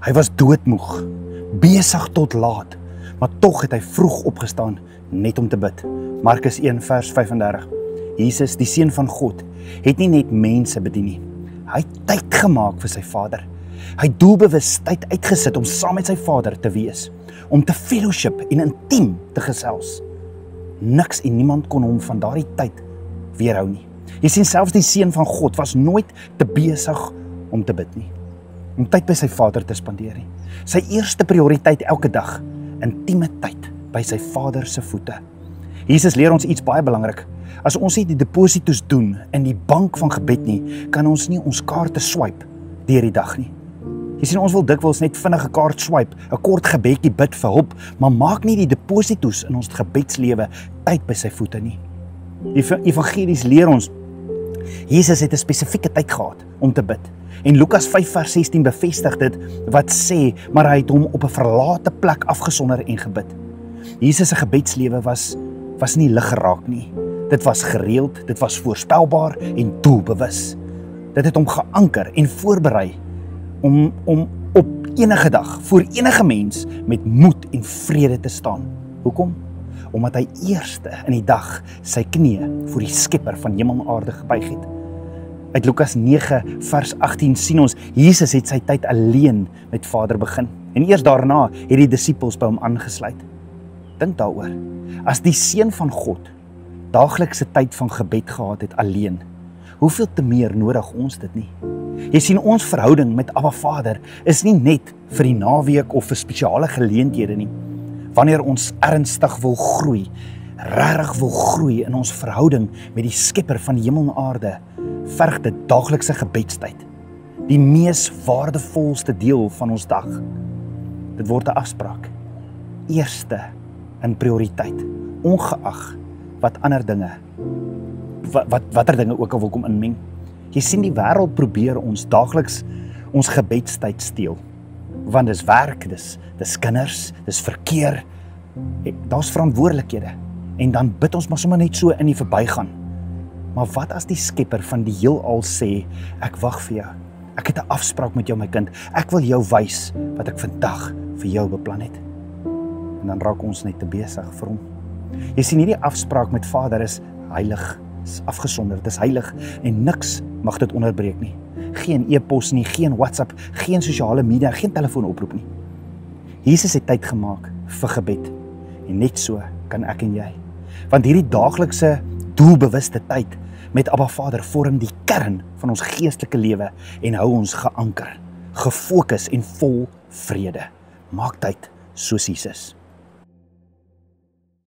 Hy was doodmoeg, besig tot laat, maar tog het hy vroeg opgestaan net om te bid. Markus 1 vers 35. Jesus, die Seun van God, het nie net mense bedien nie. Hy het tyd gemaak vir sy Vader. Hy het doelbewus tyd uitgesit om saam met sy Vader te wees, om te fellowship en intiem te gesels. Niks en niemand kon hom van daardie tyd weerhou nie. Jy sien, selfs die Seun van God was nooit te besig om te bid nie, om tyd by sy Vader te spandeer nie. Sy eerste prioriteit elke dag, intieme tyd by sy Vader se voete. Jesus leer ons iets baie belangrik. As ons nie die depositos doen in die bank van gebed nie, kan ons nie ons kaarte swipe deur die dag nie. Jy sien, ons wil dikwels net vinnig 'n kaart swipe, 'n kort gebedjie bid vir hulp, maar maak nie die depositos in ons gebedslewe tyd by sy voete nie. Die evangelies leer ons, Jesus het 'n spesifieke tyd gehad om te bid. En Lukas 5 vers 16 bevestig dit wat sê, maar hy het hom op 'n verlate plek afgesonder en gebid. Jesus se gebedslewe was nie lig geraak nie. Dit was gereeld, dit was voorspelbaar en doelbewus. Dit het hom geanker en voorberei om op enige dag voor enige mens met moed en vrede te staan. Hoekom? Omdat hy eerste in die dag sy knieë voor die Skepper van hemel en aarde gebuig het. Uit Lukas 9 vers 18 sien ons, Jesus het sy tyd alleen met Vader begin. En eers daarna het die disippels by hom aangesluit. Dink daaroor, as die Seun van God daaglikse tyd van gebed gehad het alleen, hoeveel te meer nodig ons dit nie? Jy sien, ons verhouding met Abba Vader is nie net vir die naweek of vir spesiale geleenthede nie. Wanneer ons ernstig wil groei, regtig wil groei in ons verhouding met die Skepper van hemel en aarde, verg dit daaglikse gebedstyd, die mees waardevolste deel van ons dag. Dit word 'n afspraak, eerste in prioriteit, ongeag wat ander dinge, watter dinge ook al wil kom inmeng. Jy sien, die wêreld probeer ons daagliks ons gebedstyd steel, want dis werk, dis kinders, dis verkeer, daar's verantwoordelikhede, en dan bid ons maar sommer net so in die verbygaan. Maar wat as die Skepper van die heelal sê, ek wag vir jou, ek het 'n afspraak met jou my kind, ek wil jou wys wat ek vandag vir jou beplan het. En dan raak ons net te besig vir hom. Jy sien, hierdie afspraak met Vader is heilig, is afgesonderd, is heilig, en niks mag dit onderbreek nie. Geen e-pos nie, geen WhatsApp, geen sosiale media, geen telefoonoproep nie. Jesus het tyd gemaak vir gebed, en net so kan ek en jy. Want hierdie daaglikse doelbewuste tyd met Abba Vader vorm die kern van ons geestelike lewe en hou ons geanker, gefokus en vol vrede. Maak tyd soos Jesus.